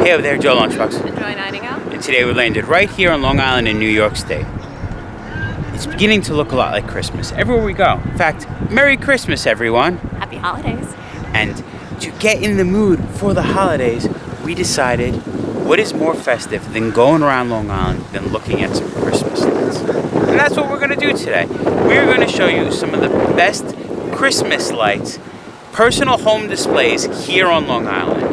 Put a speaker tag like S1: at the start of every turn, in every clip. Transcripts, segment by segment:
S1: Hey there, Joe Lunchbox.
S2: And Joy Nightingale.
S1: And today we landed right here on Long Island in New York State. It's beginning to look a lot like Christmas everywhere we go. In fact, Merry Christmas, everyone.
S2: Happy holidays.
S1: And to get in the mood for the holidays, we decided what is more festive than going around Long Island than looking at some Christmas lights. And that's what we're going to do today. We're going to show you some of the best Christmas lights, personal home displays here on Long Island.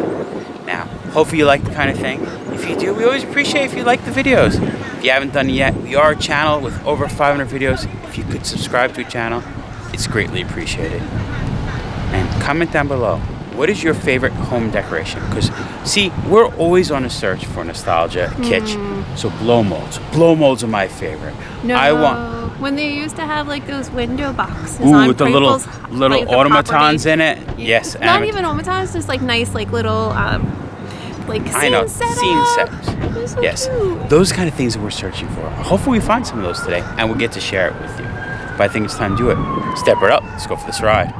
S1: Now, hopefully you like the kind of thing. If you do, we always appreciate if you like the videos. If you haven't done it yet, we are a channel with over 500 videos. If you could subscribe to a channel, it's greatly appreciated. And comment down below, what is your favorite home decoration? Because, see, we're always on a search for nostalgia, kitsch. So blow molds. Blow molds are my favorite.
S2: No, when they used to have like those window boxes
S1: Ooh,
S2: on
S1: with the little
S2: like the
S1: automatons
S2: property.
S1: in it. Yes.
S2: Not even automatons, just like nice, like little, like scene setups.
S1: Scene setups.
S2: So
S1: Yes,
S2: cute.
S1: those kind of things that we're searching for. Hopefully we find some of those today, and we'll get to share it with you. But I think it's time to do it. Step right up. Let's go for this ride.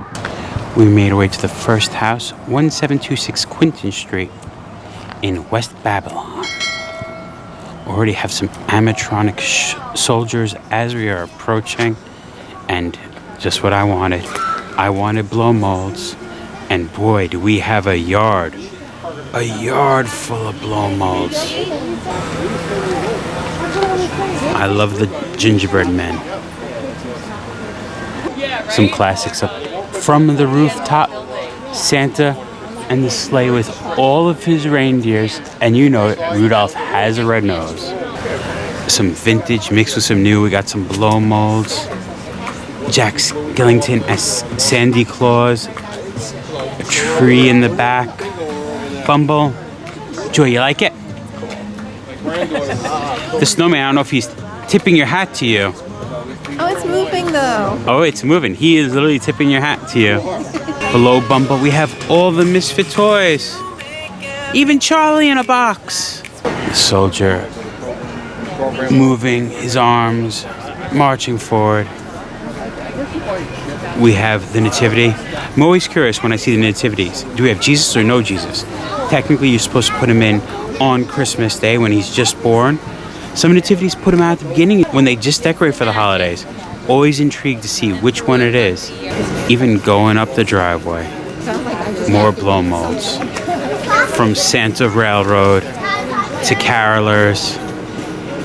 S1: We made our way to the first house, 1726 Quinton Street in West Babylon. Already have some animatronic soldiers as we are approaching, and just what I wanted. I wanted blow molds, and boy, do we have a yard full of blow molds. I love the gingerbread men. Some classics up from the rooftop. Santa and the sleigh with all of his reindeers, and you know it, Rudolph has a red nose. Some vintage mixed with some new. We got some blow molds. Jack Skellington as Sandy Claus. A tree in the back. Bumble. Joy, you like it? The snowman, I don't know if he's tipping your hat to you.
S2: Oh, it's moving though.
S1: Oh, it's moving. He is literally tipping your hat to you. Below Bumble, we have all the Misfit toys. Even Charlie in a box. The soldier moving his arms, marching forward. We have the nativity. I'm always curious when I see the nativities. Do we have Jesus or no Jesus? Technically, you're supposed to put him in on Christmas Day when he's just born. Some nativities put him out at the beginning when they just decorate for the holidays. Always intrigued to see which one it is. Even going up the driveway. More blow molds. From Santa Railroad to carolers.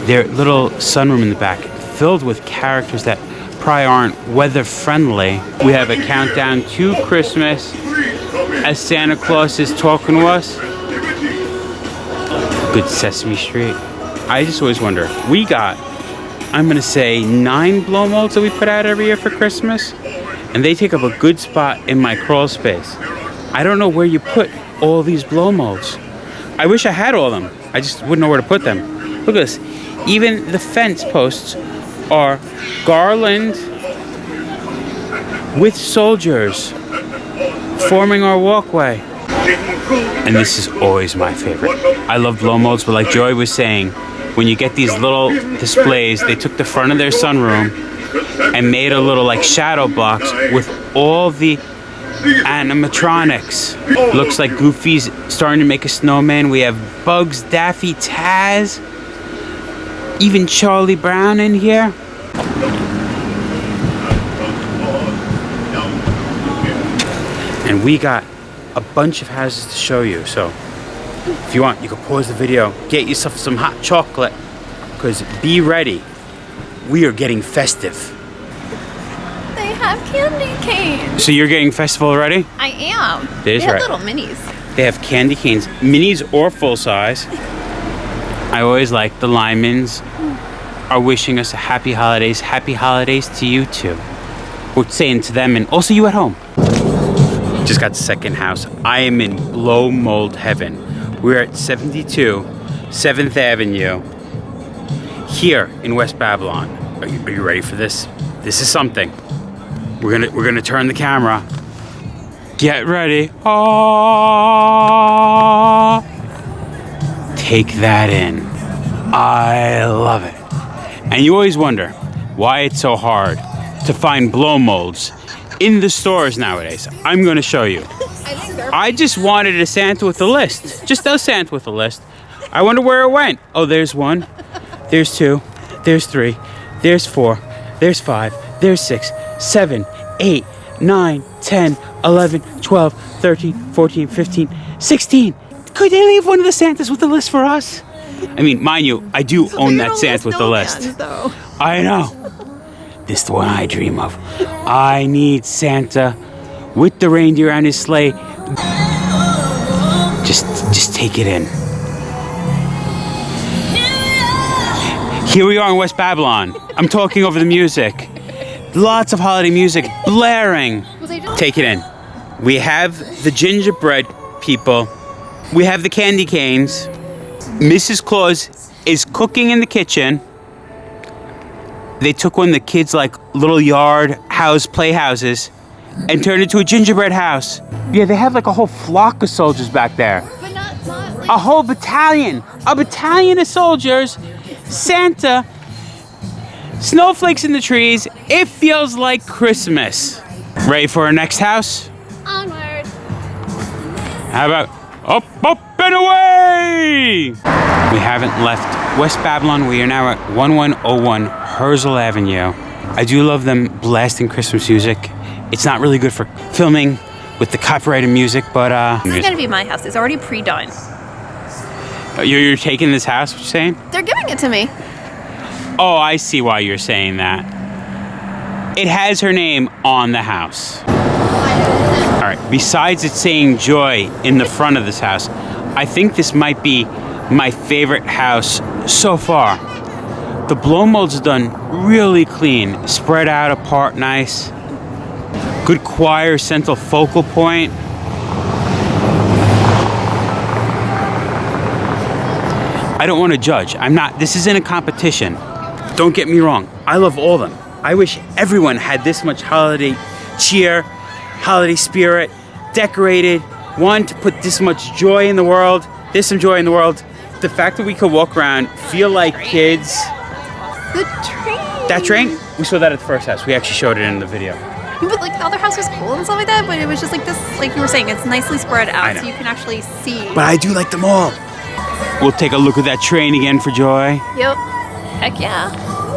S1: Their little sunroom in the back filled with characters that probably aren't weather friendly. We have a countdown to Christmas as Santa Claus is talking to us. Good Sesame Street. I just always wonder, we got, I'm gonna say 9 blow molds that we put out every year for Christmas, and they take up a good spot in my crawl space. I don't know where you put all these blow molds. I wish I had all of them. I just wouldn't know where to put them. Look at this. Even the fence posts are garland with soldiers forming our walkway. And this is always my favorite. I love blow molds, but like Joy was saying, when you get these little displays, they took the front of their sunroom and made a little like shadow box with all the animatronics. Looks like Goofy's starting to make a snowman. We have Bugs, Daffy, Taz, even Charlie Brown in here. And we got a bunch of houses to show you, so if you want, you can pause the video, get yourself some hot chocolate, because be ready. We are getting festive.
S2: They have candy canes.
S1: So you're getting festival already?
S2: I am.
S1: That is
S2: They have
S1: right.
S2: little minis.
S1: They have candy canes, minis or full size. I always like the Lymans are wishing us a happy holidays to you too. We're saying to them, and also you at home. Just got the second house. I am in blow mold heaven. We're at 72 7th Avenue here in West Babylon. Are you ready for this? This is something. We're gonna turn the camera. Get ready. Ah! Take that in. I love it. And you always wonder why it's so hard to find blow molds in the stores nowadays. I'm going to show you. I just wanted a Santa with a list. Just a Santa with a list. I wonder where it went. Oh, there's 1. There's 2. There's 3. There's 4. There's 5. There's 6. 7. 8. 9. 10. 11. 12. 13. 14. 15. 16. Could they leave one of the Santas with a list for us? I mean, mind you, I do own that Santa with the list. I know. This is the one I dream of. I need Santa with the reindeer on his sleigh. Just take it in. Here we are in West Babylon. I'm talking over the music. Lots of holiday music blaring. Take it in. We have the gingerbread people. We have the candy canes. Mrs. Claus is cooking in the kitchen. They took one of the kids' like little yard house playhouses and turned it into a gingerbread house. Yeah, they have like a whole flock of soldiers back there.
S2: But not like
S1: A whole battalion. A battalion of soldiers. Santa. Snowflakes in the trees. It feels like Christmas. Ready for our next house?
S2: onward.
S1: How about up, and away? We haven't left West Babylon. We are now at 1101 Herzl Avenue. I do love them blasting Christmas music. It's not really good for filming with the copyrighted music, but
S2: This is gonna be my house. It's already pre-done.
S1: You're taking this house, what you saying?
S2: They're giving it to me.
S1: Oh, I see why you're saying that. It has her name on the house. All right, besides it saying Joy in the front of this house, I think this might be my favorite house so far. The blow molds are done really clean, spread out apart nice. Good choir central focal point. I don't want to judge. This isn't a competition. Don't get me wrong. I love all of them. I wish everyone had this much holiday cheer, holiday spirit, decorated, wanted to put this much joy in the world. There's some joy in the world. The fact that we could walk around, feel like kids.
S2: The train.
S1: That train, we saw that at the first house. We actually showed it in the video.
S2: But like the other house was cool and stuff like that, but it was just like this, like you were saying, it's nicely spread
S1: I
S2: out
S1: know.
S2: so you can actually see.
S1: But I do like them all. We'll take a look at that train again for joy.
S2: Yep. Heck yeah.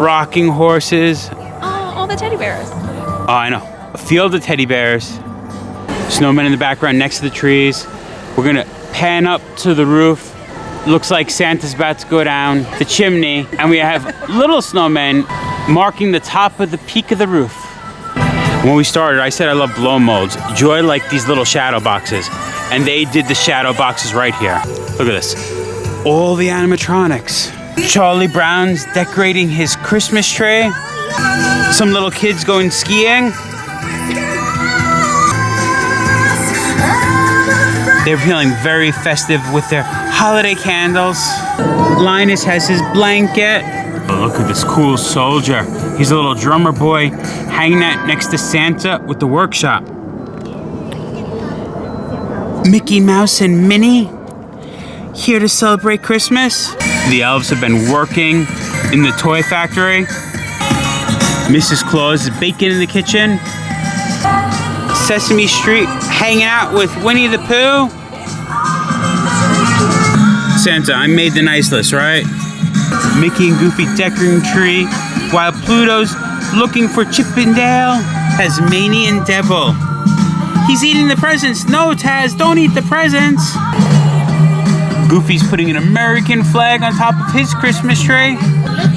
S1: Rocking horses.
S2: Oh, all the teddy bears.
S1: Oh, I know. A field of teddy bears. Snowmen in the background next to the trees. We're gonna pan up to the roof. Looks like Santa's about to go down the chimney. And we have little snowmen marking the top of the peak of the roof. When we started, I said I love blow molds. Joy liked these little shadow boxes. And they did the shadow boxes right here. Look at this. All the animatronics. Charlie Brown's decorating his Christmas tree. Some little kids going skiing. They're feeling very festive with their holiday candles. Linus has his blanket. Oh, look at this cool soldier. He's a little drummer boy hanging out next to Santa with the workshop. Mickey Mouse and Minnie here to celebrate Christmas. The elves have been working in the toy factory. Mrs. Claus is baking in the kitchen. Sesame Street hanging out with Winnie the Pooh. Santa, I made the nice list, right? Mickey and Goofy decorating tree, while Pluto's looking for Chip and Dale. Tasmanian Devil. He's eating the presents. No, Taz, don't eat the presents. Goofy's putting an American flag on top of his Christmas tree.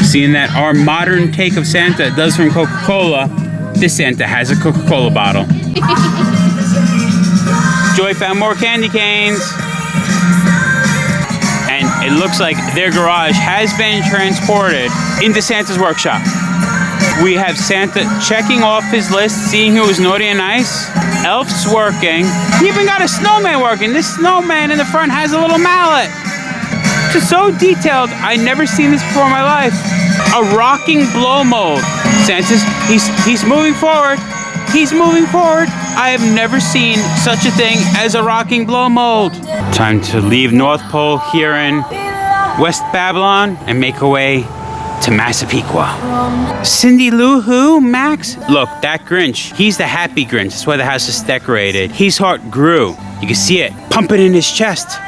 S1: Seeing that our modern take of Santa does from Coca-Cola, this Santa has a Coca-Cola bottle. Joy found more candy canes. And it looks like their garage has been transported into Santa's workshop. We have Santa checking off his list, seeing who was naughty and nice. Elf's working. He even got a snowman working. This snowman in the front has a little mallet. It's so detailed. I never seen this before in my life. A rocking blow mold. Santa's, he's moving forward. He's moving forward. I have never seen such a thing as a rocking blow mold. Time to leave North Pole here in West Babylon and make our way to Massapequa. Cindy Lou Who, Max? Look, that Grinch, he's the happy Grinch. That's why the house is decorated. His heart grew. You can see it pumping in his chest.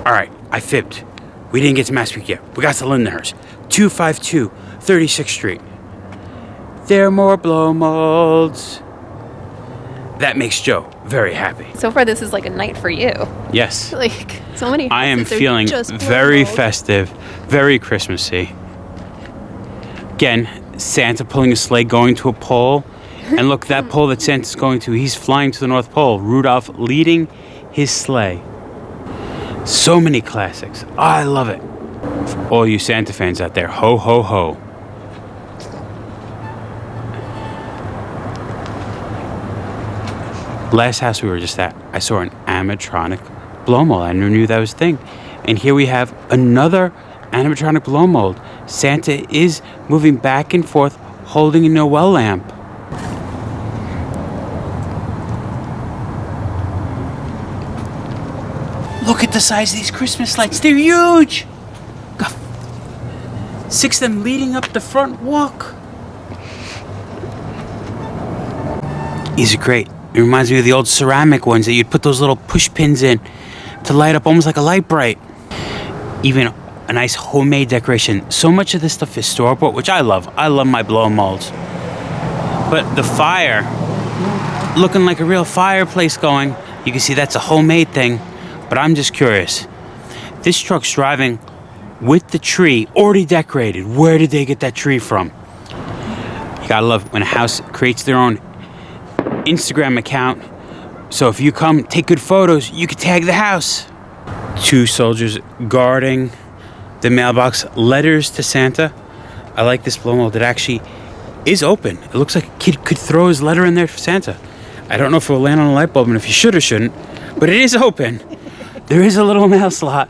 S1: All right, I fibbed. We didn't get to Massapequa yet. We got to Lindenhurst, 252 36th Street. There are more blow molds. That makes Joe very happy.
S2: So far, this is like a night for you.
S1: Yes.
S2: Like, so many
S1: I am
S2: houses are
S1: feeling
S2: just
S1: very
S2: blow molds.
S1: festive, very Christmassy. Again, Santa pulling a sleigh going to a pole. And look, that pole that Santa's going to, he's flying to the North Pole. Rudolph leading his sleigh. So many classics. Oh, I love it. For all you Santa fans out there, ho, ho, ho. Last house we were just at, I saw an animatronic blow mold. I never knew that was a thing. And here we have another animatronic blow mold. Santa is moving back and forth, holding a Noel lamp. Look at the size of these Christmas lights. They're huge. Got 6 of them leading up the front walk. These are great. It reminds me of the old ceramic ones that you'd put those little push pins in to light up almost like a light bright. Even a nice homemade decoration. So much of this stuff is store-bought, which I love. I love my blow molds. But the fire, looking like a real fireplace going, you can see that's a homemade thing. But I'm just curious. This truck's driving with the tree already decorated. Where did they get that tree from? You gotta love when a house creates their own Instagram account. So if you come take good photos, you can tag the house. 2 soldiers guarding the mailbox. Letters to Santa. I like this blow mold. It actually is open. It looks like a kid could throw his letter in there for Santa. I don't know if it will land on a light bulb and if you should or shouldn't, but it is open. There is a little mail slot.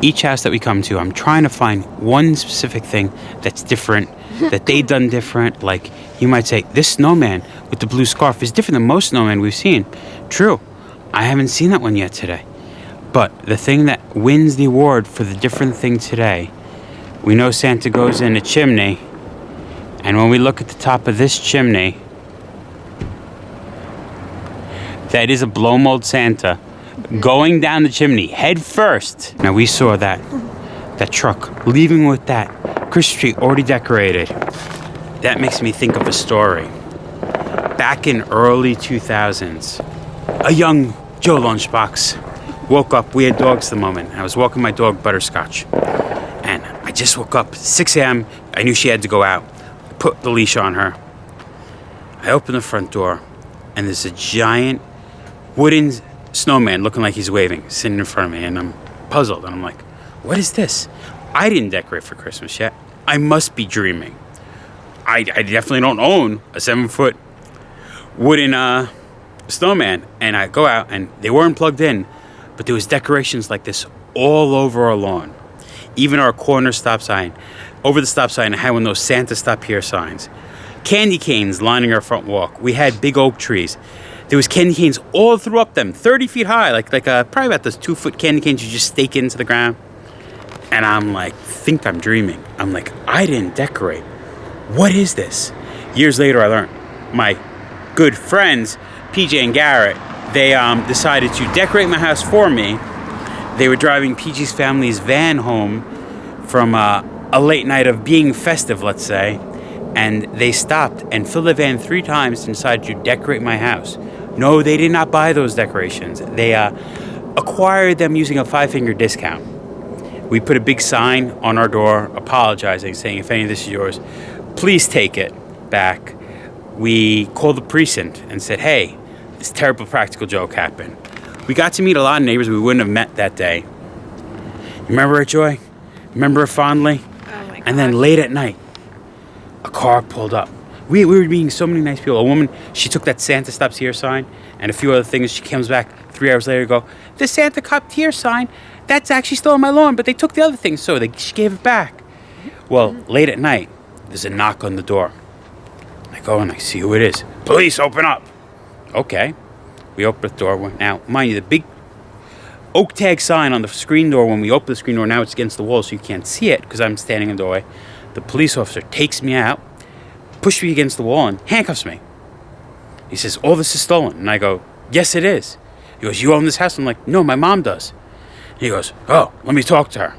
S1: Each house that we come to, I'm trying to find one specific thing that's different, that they done different. Like, you might say, this snowman with the blue scarf is different than most snowmen we've seen. True, I haven't seen that one yet today. But the thing that wins the award for the different thing today, we know Santa goes in a chimney, and when we look at the top of this chimney, that is a blow mold Santa going down the chimney head first. Now we saw that truck leaving with that Christmas tree already decorated. That makes me think of a story. Back in early 2000s, a young Joe Lunchbox woke up. We had dogs at the moment. I was walking my dog Butterscotch, and I just woke up 6 a.m. I knew she had to go out. I put the leash on her. I opened the front door, and there's a giant wooden snowman looking like he's waving sitting in front of me, and I'm puzzled, and I'm like, what is this? I didn't decorate for Christmas yet. I must be dreaming. I definitely don't own a 7-foot wooden snowman. And I go out, and they weren't plugged in, but there was decorations like this all over our lawn. Even our corner stop sign. Over the stop sign, I had one of those Santa Stop Here signs. Candy canes lining our front walk. We had big oak trees. There was candy canes all through up them, 30 feet high, like probably about those 2-foot candy canes you just stake into the ground. And I'm like, think I'm dreaming. I'm like, I didn't decorate. What is this? Years later, I learned. My good friends, PJ and Garrett, they decided to decorate my house for me. They were driving PJ's family's van home from a late night of being festive, let's say. And they stopped and filled the van 3 times and decided to decorate my house. No, they did not buy those decorations. They acquired them using a 5-finger discount. We put a big sign on our door apologizing, saying, if any of this is yours, please take it back. We called the precinct and said, hey, this terrible practical joke happened. We got to meet a lot of neighbors we wouldn't have met that day. You remember it, Joy? Remember it fondly?
S2: Oh my God.
S1: And then late at night, a car pulled up. We were meeting so many nice people. A woman, she took that Santa Stops Here sign and a few other things. She comes back 3 hours later and go, the Santa Stops Here sign, that's actually still on my lawn, but they took the other things, so she gave it back. Well, late at night, there's a knock on the door. I go and I see who it is. Police, open up. Okay. We open the door. Now, mind you, the big oak tag sign on the screen door, when we open the screen door, now it's against the wall, so you can't see it because I'm standing in the doorway. The police officer takes me out, pushes me against the wall, and handcuffs me. He says, all this is stolen. And I go, yes, it is. He goes, you own this house? I'm like, no, my mom does. He goes, oh, let me talk to her.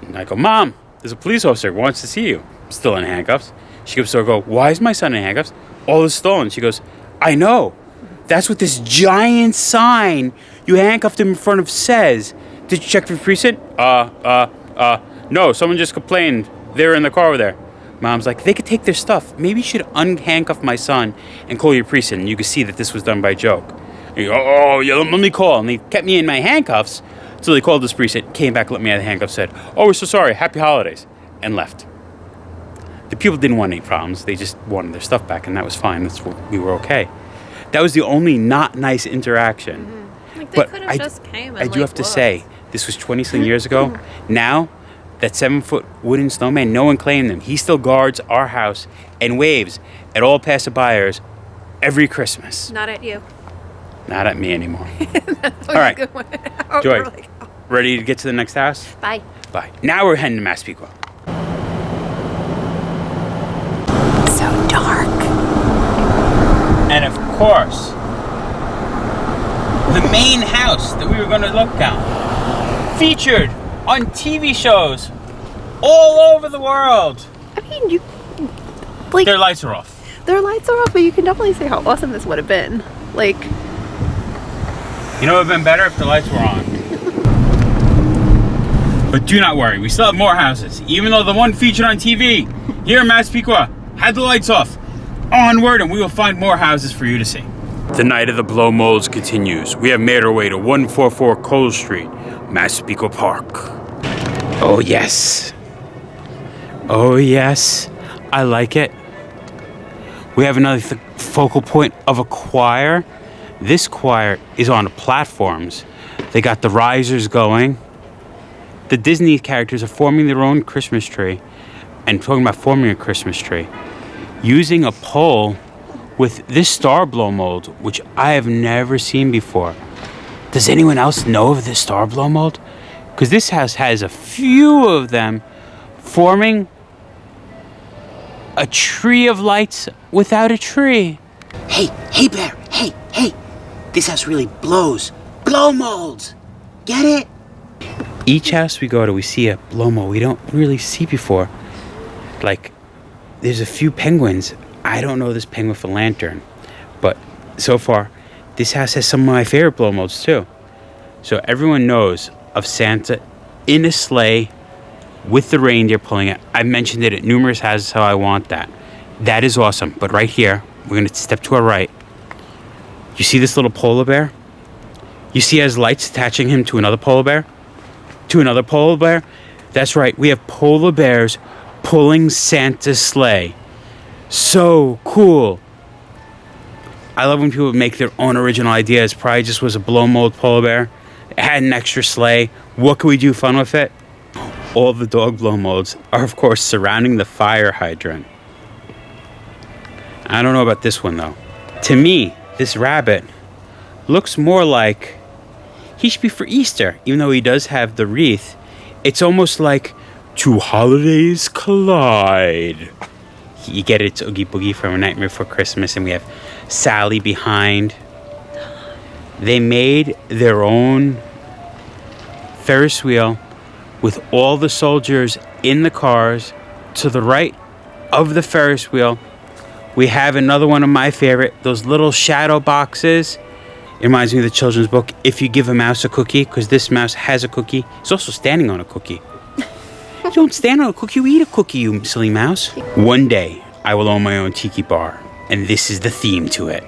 S1: And I go, Mom, there's a police officer who wants to see you. I'm still in handcuffs. She goes, so I go, why is my son in handcuffs? All is stolen. She goes, I know. That's what this giant sign you handcuffed him in front of says. Did you check the precinct? No, someone just complained. They were in the car over there. Mom's like, they could take their stuff. Maybe you should unhandcuff my son and call your precinct. And you could see that this was done by joke. And you go, oh, yeah, let me call. And they kept me in my handcuffs until they called this precinct, came back, let me out of the handcuffs, said, oh, we're so sorry, happy holidays, and left. The people didn't want any problems. They just wanted their stuff back, and that was fine. We were okay. That was the only not nice interaction.
S2: Mm-hmm. Like, they
S1: but
S2: could have just came and
S1: I do have to say, this was 20-some years ago. Now, that 7-foot wooden snowman, no one claimed him. He still guards our house and waves at all passerbyers every Christmas.
S2: Not at you.
S1: Not at me anymore. All right. Joy,
S2: like, oh.
S1: Ready to get to the next house?
S2: Bye.
S1: Bye. Now we're heading to Massapequa.
S2: So dark.
S1: And of course, the main house that we were going to look at, featured on TV shows all over the world.
S2: I mean, you like
S1: Their lights are off.
S2: Their lights are off, but you can definitely see how awesome this would have been. Like,
S1: You know, it would have been better if the lights were on. But do not worry, we still have more houses. Even though the one featured on TV here in Massapequa had the lights off. Onward, and we will find more houses for you to see. The night of the blow molds continues. We have made our way to 144 Cole Street, Massapequa Park. Oh yes. Oh yes. I like it. We have another focal point of a choir. This choir is on platforms. They got the risers going. The Disney characters are forming their own Christmas tree. And talking about forming a Christmas tree, using a pole with this star blow mold, which I have never seen before. Does anyone else know of this star blow mold? Because this house has a few of them forming a tree of lights without a tree.
S3: Hey, Bear, hey. This house really blows. Blow molds. Get it?
S1: Each house we go to, we see a blow mold we don't really see before. Like, there's a few penguins. I don't know this penguin with a lantern. But so far, this house has some of my favorite blow molds too. So everyone knows of Santa in a sleigh with the reindeer pulling it. I've mentioned it at numerous houses how I want that. That is awesome. But right here, we're going to step to our right. You see this little polar bear? You see he has lights attaching him to another polar bear? To another polar bear? That's right. We have polar bears pulling Santa's sleigh. So cool. I love when people make their own original ideas. Probably just was a blow mold polar bear. It had an extra sleigh. What can we do fun with it? All the dog blow molds are, of course, surrounding the fire hydrant. I don't know about this one, though. To me, this rabbit looks more like he should be for Easter, even though he does have the wreath. It's almost like two holidays collide. You get it, it's Oogie Boogie from A Nightmare Before Christmas, and we have Sally behind. They made their own Ferris wheel with all the soldiers in the cars. To the right of the Ferris wheel, we have another one of my favorite, those little shadow boxes. It reminds me of the children's book, If You Give a Mouse a Cookie, because this mouse has a cookie. It's also standing on a cookie. You don't stand on a cookie, you eat a cookie, you silly mouse. One day, I will own my own tiki bar, and this is the theme to it.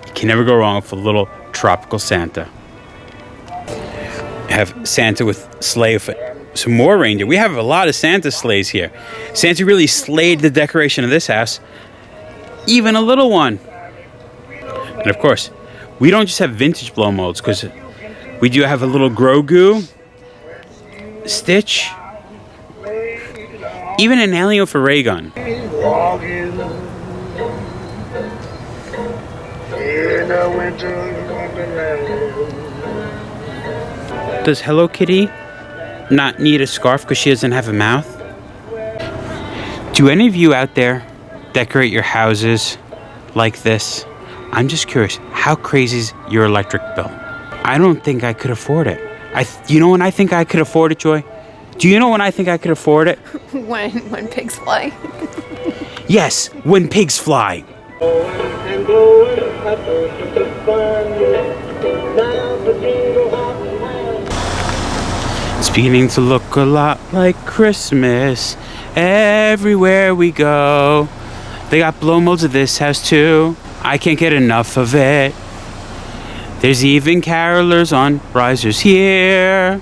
S1: You can never go wrong with a little tropical Santa. Have Santa with sleigh with some more reindeer. We have a lot of Santa sleighs here. Santa really slayed the decoration of this house. Even a little one. And of course, we don't just have vintage blow molds, because we do have a little Grogu, Stitch, even an alien with a ray gun. Does Hello Kitty not need a scarf because she doesn't have a mouth? Do any of you out there decorate your houses like this? I'm just curious, how crazy is your electric bill? I don't think I could afford it. You know when I think I could afford it, Joy? Do you know when I think I could afford it?
S2: When pigs fly.
S1: Yes, when pigs fly. It's beginning to look a lot like Christmas everywhere we go. They got blow molds at this house too. I can't get enough of it. There's even carolers on risers here.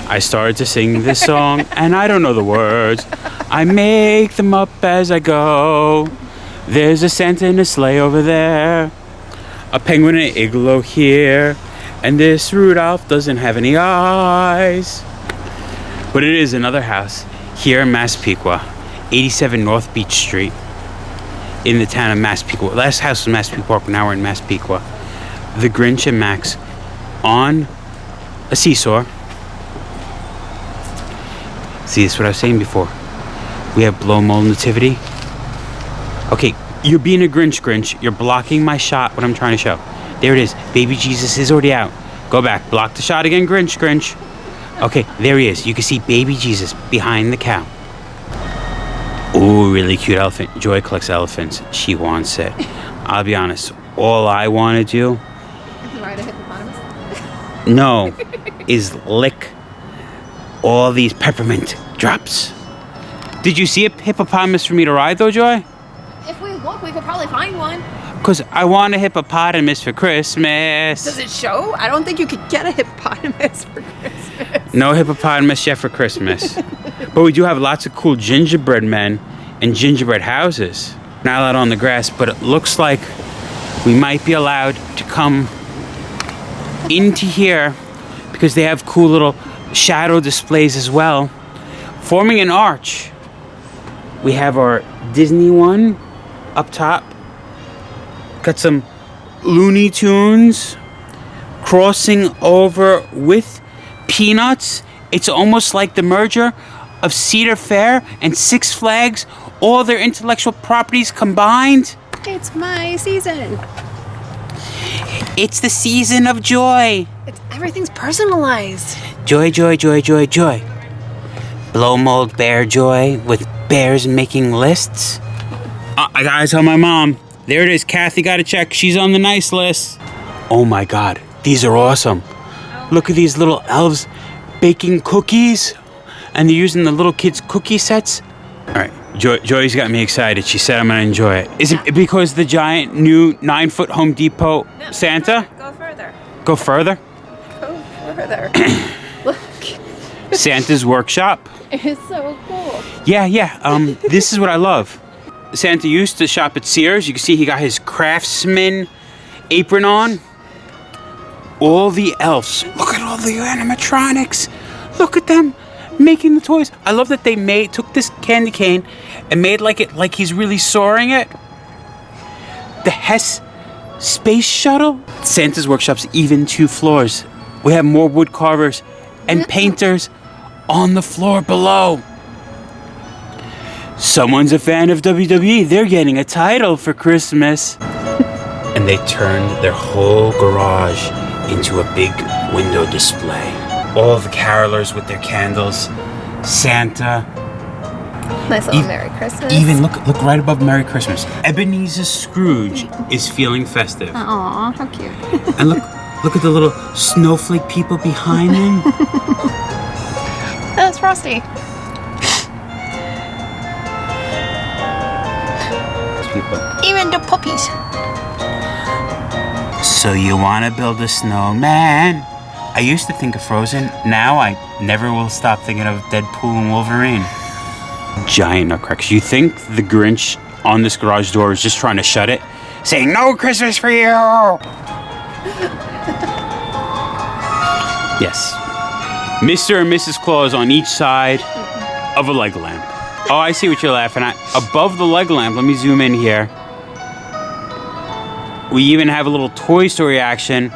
S1: I started to sing this song and I don't know the words. I make them up as I go. There's a Santa in a sleigh over there, a penguin in an igloo here, and this Rudolph doesn't have any eyes. But it is another house here in Massapequa, 87 North Beach Street, in the town of Massapequa. Last house was Massapequa Park, now we're in Massapequa. The Grinch and Max on a seesaw. See, that's what I was saying before. We have blow mold nativity. Okay, you're being a Grinch. You're blocking my shot, what I'm trying to show. There it is. Baby Jesus is already out. Go back. Block the shot again, Grinch. Okay, there he is. You can see baby Jesus behind the cow. Ooh, really cute elephant. Joy collects elephants. She wants it. I'll be honest. All I want to do...
S2: Ride a hippopotamus?
S1: No, is lick all these peppermint drops. Did you see a hippopotamus for me to ride, though, Joy?
S2: If we look, we could probably find one.
S1: Because I want a hippopotamus for Christmas.
S2: Does it show? I don't think you could get a hippopotamus for Christmas.
S1: No hippopotamus yet for Christmas. But we do have lots of cool gingerbread men and gingerbread houses. Not allowed on the grass, but it looks like we might be allowed to come into here because they have cool little shadow displays as well. Forming an arch, we have our Disney one up top. Got some Looney Tunes crossing over with Peanuts. It's almost like the merger of Cedar Fair and Six Flags, all their intellectual properties combined.
S2: It's my season.
S1: It's the season of joy.
S2: Everything's personalized.
S1: Joy, joy, joy, joy, joy. Blow mold bear joy with bears making lists. I gotta tell my mom. There it is. Kathy got a check. She's on the nice list. Oh my God. These are awesome. Look at these little elves baking cookies. And they're using the little kids' cookie sets. All right. Joy's got me excited. She said I'm going to enjoy it. Is it because the giant new 9-foot Home Depot Santa?
S2: Go further.
S1: Go further?
S2: Go further. Look.
S1: Santa's workshop.
S2: It's so cool.
S1: Yeah. This is what I love. Santa used to shop at Sears. You can see he got his craftsman apron on. All the elves. Look at all the animatronics. Look at them making the toys. I love that they took this candy cane and made like he's really soaring it. The Hess space shuttle. Santa's workshop's even 2 floors. We have more wood carvers and painters on the floor below. Someone's a fan of WWE. They're getting a title for Christmas. And they turned their whole garage into a big window display. All the carolers with their candles. Santa.
S2: Nice little Merry Christmas.
S1: Even look right above Merry Christmas. Ebenezer Scrooge is feeling festive.
S2: Aw, how cute.
S1: And look at the little snowflake people behind him.
S2: That's Frosty. Even the puppies.
S1: So you want to build a snowman? I used to think of Frozen. Now I never will stop thinking of Deadpool and Wolverine. Giant nutcrackers. You think the Grinch on this garage door is just trying to shut it? Saying, no Christmas for you! Yes. Mr. and Mrs. Claus on each side of a leg lamp. Oh, I see what you're laughing at. Above the leg lamp, let me zoom in here. We even have a little Toy Story action.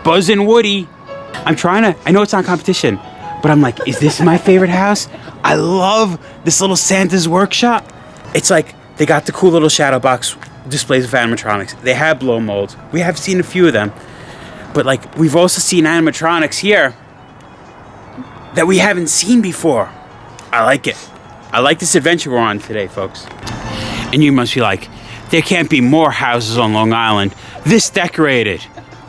S1: Buzz and Woody. I know it's not competition, but I'm like, is this my favorite house? I love this little Santa's workshop. It's like they got the cool little shadow box displays of animatronics. They have blow molds. We have seen a few of them, but like we've also seen animatronics here that we haven't seen before. I like it. I like this adventure we're on today, folks. And you must be like, there can't be more houses on Long Island this decorated.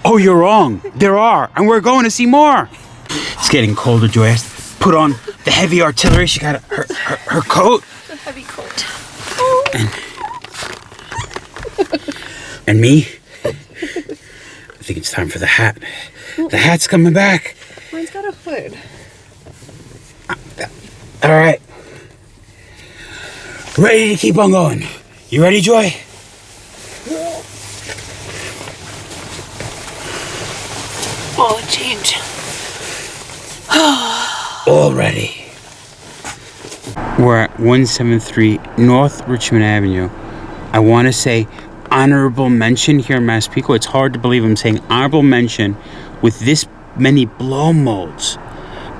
S1: Oh, you're wrong. There are, and we're going to see more. It's getting colder, Joy has to put on the heavy artillery. She got her coat.
S2: The heavy coat.
S1: And me, I think it's time for the hat. The hat's coming back.
S2: Mine's got a hood.
S1: All right. Ready to keep on going. You ready, Joy?
S2: Oh, change.
S1: All ready. We're at 173 North Richmond Avenue. I want to say honorable mention here in Massapequa. It's hard to believe I'm saying honorable mention with this many blow molds.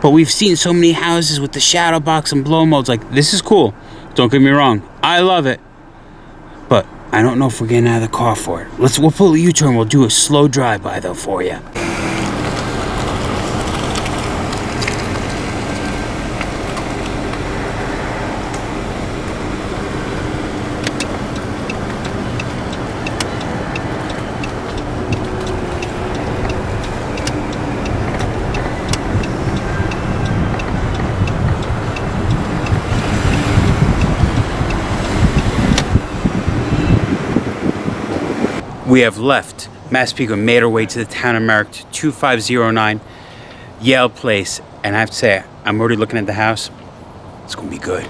S1: But we've seen so many houses with the shadow box and blow molds. Like, this is cool. Don't get me wrong. I love it. But I don't know if we're getting out of the car for it. We'll pull a U-turn. We'll do a slow drive-by, though, for you. We have left Massapequa, made our way to the town of Merrick, 2509 Yale Place. And I have to say, I'm already looking at the house. It's going to be good.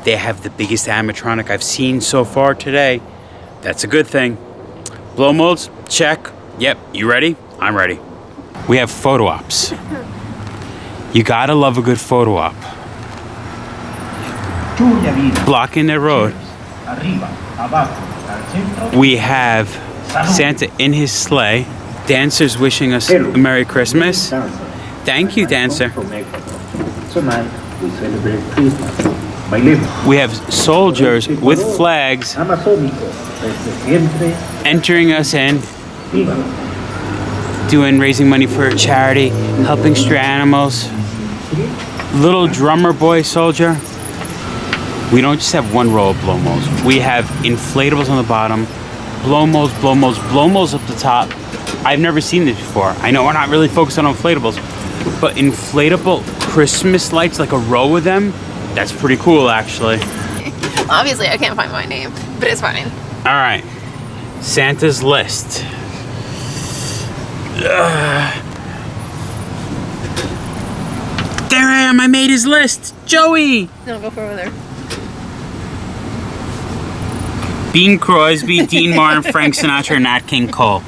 S1: They have the biggest animatronic I've seen so far today. That's a good thing. Blow molds, check. Yep, you ready? I'm ready. We have photo ops. You gotta love a good photo op. Blocking their road. We have Santa in his sleigh. Dancers wishing us a Merry Christmas. Thank you, dancer.
S4: Tonight we celebrate Christmas.
S1: We have soldiers with flags entering us in, raising money for a charity, helping stray animals. Little drummer boy soldier. We don't just have one row of blow molds. We have inflatables on the bottom, blow molds, blow molds, blow molds up the top. I've never seen this before. I know we're not really focused on inflatables, but inflatable Christmas lights, like a row of them, that's pretty cool, actually.
S2: Obviously, I can't find my name, but it's fine.
S1: All right, Santa's list. There I am, I made his list. Joey!
S2: No, go for over there.
S1: Bing Crosby, Dean Martin, Frank Sinatra, and Nat King Cole.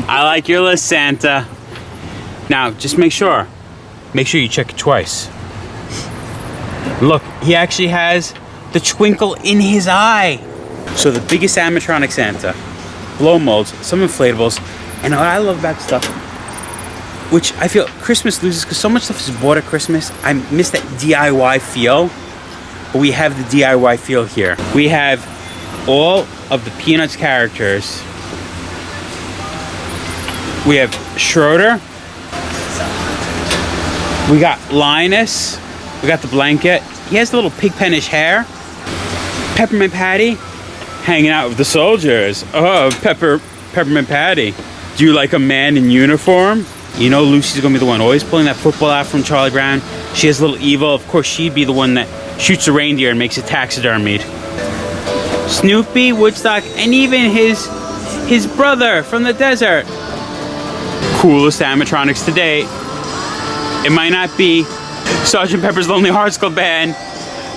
S1: I like your list, Santa. Now, just make sure you check it twice. Look, he actually has the twinkle in his eye. So the biggest animatronic Santa, blow molds, some inflatables, and what I love about stuff, which I feel Christmas loses because so much stuff is bought at Christmas. I miss that DIY feel, but we have the DIY feel here. We have all of the Peanuts characters. We have Schroeder. We got Linus. We got the blanket. He has a little pigpenish hair. Peppermint Patty hanging out with the soldiers. Oh, Peppermint Patty. Do you like a man in uniform? You know Lucy's gonna be the one always pulling that football out from Charlie Brown. She has a little evil. Of course, she'd be the one that shoots a reindeer and makes it taxidermied. Snoopy, Woodstock, and even his brother from the desert. Coolest animatronics to date. It might not be Sgt. Pepper's Lonely Hearts Club Band,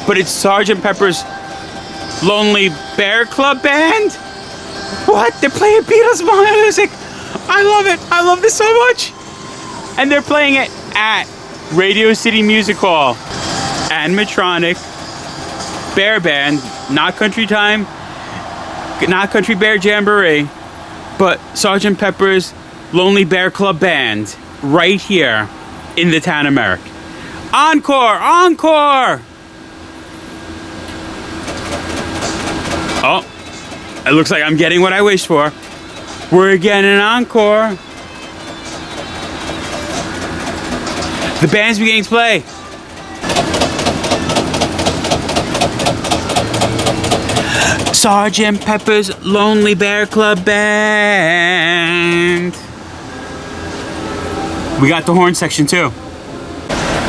S1: but it's Sgt. Pepper's Lonely Bear Club Band? What? They're playing Beatles music. I love it. I love this so much. And they're playing it at Radio City Music Hall. Animatronic Bear Band, not Country Time, not Country Bear Jamboree, but Sgt. Pepper's Lonely Bear Club Band right here in the town of Merrick. Encore! Encore! Oh, it looks like I'm getting what I wished for. We're getting an encore. The band's beginning to play. Sergeant Pepper's Lonely Bear Club Band. We got the horn section too.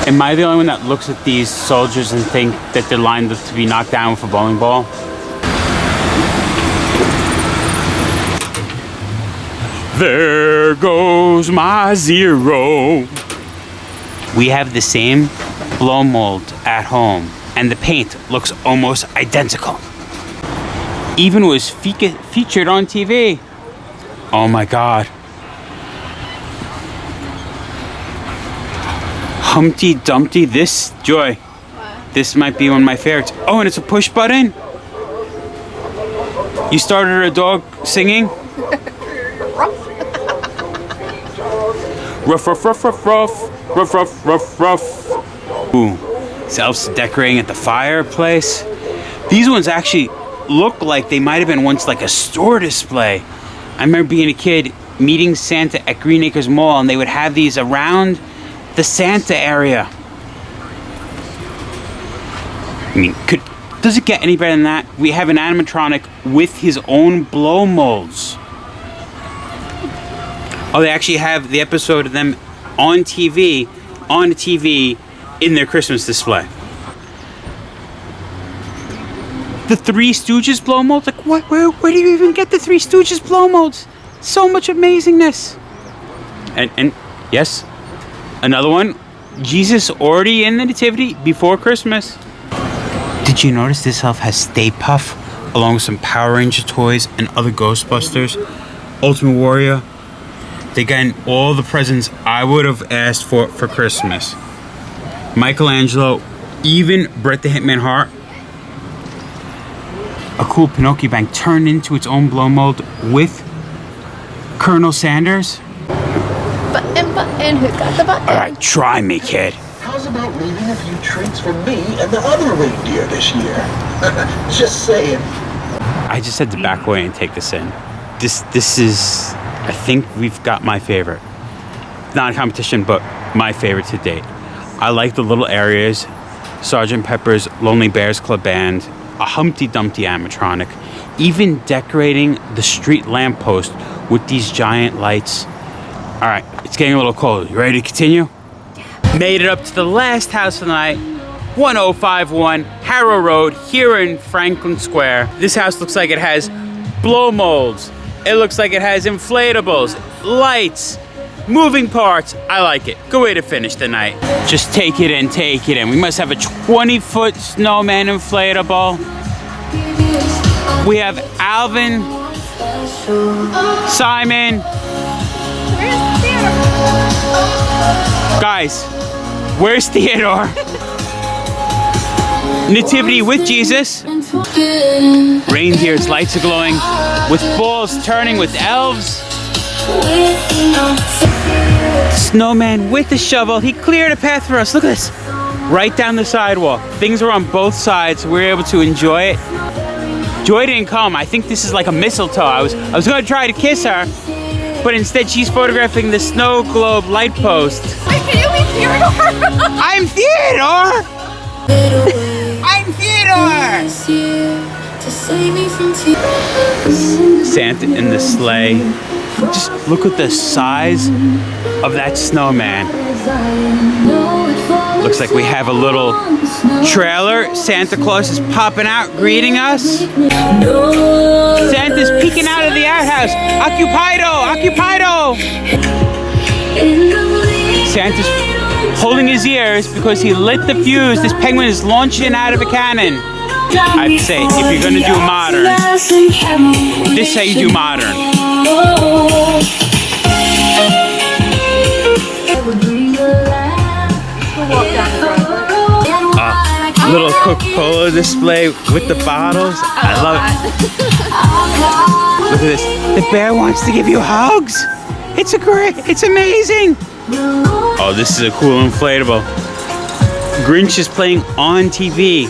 S1: Am I the only one that looks at these soldiers and think that they're lined up to be knocked down with a bowling ball? There goes my zero. We have the same blow mold at home, and the paint looks almost identical. Even was featured on TV. Oh my God. Humpty Dumpty, this, Joy, this might be one of my favorites. Oh, and it's a push button. You started a dog singing? Ruff, ruff, ruff, ruff, ruff, ruff, ruff, ruff, ruff. Ooh, elves decorating at the fireplace. These ones actually look like they might have been once like a store display. I remember being a kid meeting Santa at Green Acres Mall, and they would have these around the Santa area. I mean, does it get any better than that? We have an animatronic with his own blow molds. Oh, they actually have the episode of them on TV in their Christmas display. The Three Stooges blow molds? Like, what? Where do you even get the Three Stooges blow molds? So much amazingness. And yes, another one. Jesus already in the Nativity before Christmas. Did you notice this elf has Stay Puft along with some Power Ranger toys and other Ghostbusters? Ultimate Warrior. They got all the presents I would have asked for Christmas. Michelangelo, even Bret the Hitman Hart. A cool Pinocchio bank turned into its own blow mold with Colonel Sanders.
S2: Button, who's got the button?
S1: All right, try me, kid.
S5: How's about leaving a few treats for me and the other reindeer this year? Just saying.
S1: I just had to back away and take this in. This is, I think we've got my favorite. Not a competition, but my favorite to date. I like the little areas, Sergeant Pepper's Lonely Bears Club Band, a Humpty Dumpty animatronic, even decorating the street lamppost with these giant lights. All right, it's getting a little cold. You ready to continue? Made it up to the last house of the night, 1051 Harrow Road here in Franklin Square. This house looks like it has blow molds. It looks like it has inflatables, lights, moving parts. I like it. Good way to finish the night. Just take it in, take it in. We must have a 20-foot snowman inflatable. We have Alvin, Simon.
S2: Where's Theodore?
S1: Guys, where's Theodore? Nativity with Jesus. Reindeer's lights are glowing with balls turning with elves. Snowman with the shovel. He cleared a path for us. Look at this. Right down the sidewalk. Things are on both sides, so we were able to enjoy it. Joy didn't come. I think this is like a mistletoe. I was going to try to kiss her, but instead she's photographing the snow globe light post.
S2: Wait, can you be Theodore?
S1: I'm Theodore! I'm Theodore! Santa in the sleigh. Just look at the size of that snowman. Looks like we have a little trailer. Santa Claus is popping out, greeting us. Santa's peeking out of the outhouse. Occupido! Occupido! Santa's holding his ears because he lit the fuse. This penguin is launching out of a cannon. I'd say, if you're gonna do modern, this is how you do modern. Little Coca-Cola display with the bottles. I love it. Look at this. The bear wants to give you hugs. It's amazing. Oh, this is a cool inflatable. Grinch is playing on TV.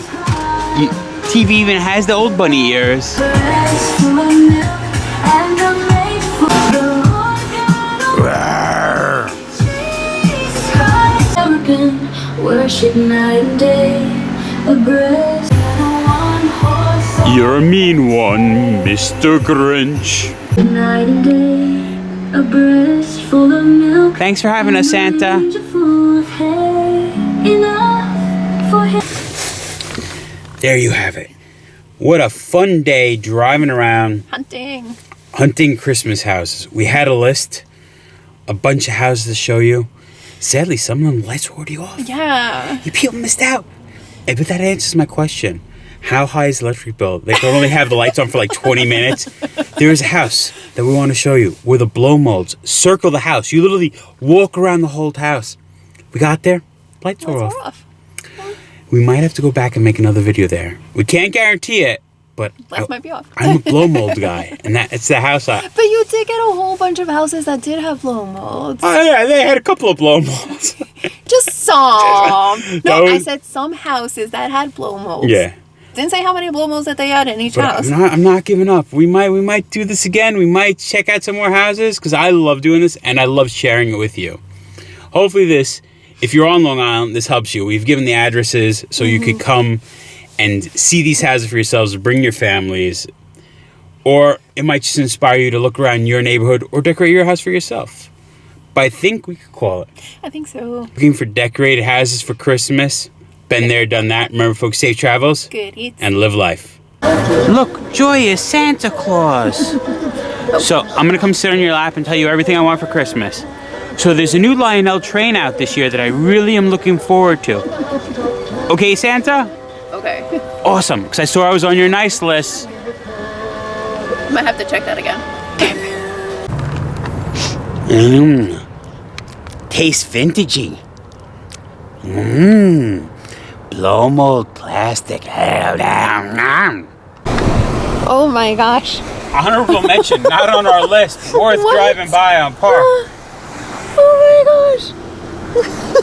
S1: TV even has the old bunny ears.
S6: Worship night and day, abreast one horse.
S1: You're a mean one, Mr. Grinch.
S6: Night and day, a breast full of milk.
S1: Thanks for having us, Santa.
S6: Full of hay, enough for him.
S1: There you have it. What a fun day driving around hunting Christmas houses. We had a list, a bunch of houses to show you. Sadly, some of them lights were already off.
S2: Yeah.
S1: You people missed out. Hey, but that answers my question. How high is the electric bill? They can only have the lights on for like 20 minutes. There is a house that we want to show you where the blow molds circle the house. You literally walk around the whole house. We got there, lights were off. We might have to go back and make another video there. We can't guarantee it, but
S2: Lights might be off.
S1: I'm a blow mold guy, and it's the house I...
S2: But you did get a whole bunch of houses that did have blow molds.
S1: Oh yeah, they had a couple of blow molds.
S2: Just some. No,
S1: was-
S2: I said some houses that had blow molds.
S1: Yeah.
S2: Didn't say how many blow molds that they had in each
S1: But
S2: house.
S1: I'm not giving up. We might do this again. We might check out some more houses because I love doing this and I love sharing it with you. Hopefully this, if you're on Long Island, this helps you. We've given the addresses so you could come and see these houses for yourselves, bring your families, or it might just inspire you to look around your neighborhood or decorate your house for yourself. But I think we could call it.
S2: I think so.
S1: Looking for decorated houses for Christmas. Been there, done that. Remember, folks, safe travels.
S2: Good eats.
S1: And live life. Look, joyous Santa Claus. So I'm gonna come sit on your lap and tell you everything I want for Christmas. So there's a new Lionel train out this year that I really am looking forward to. Okay, Santa?
S2: Okay.
S1: Awesome, because I saw I was on your nice list.
S2: Might have to check that again.
S1: Tastes vintagey. Blow mold plastic.
S2: Oh my gosh.
S1: Honorable mention, not on our list. Worth
S2: What?
S1: driving by on Park.
S2: Oh my gosh.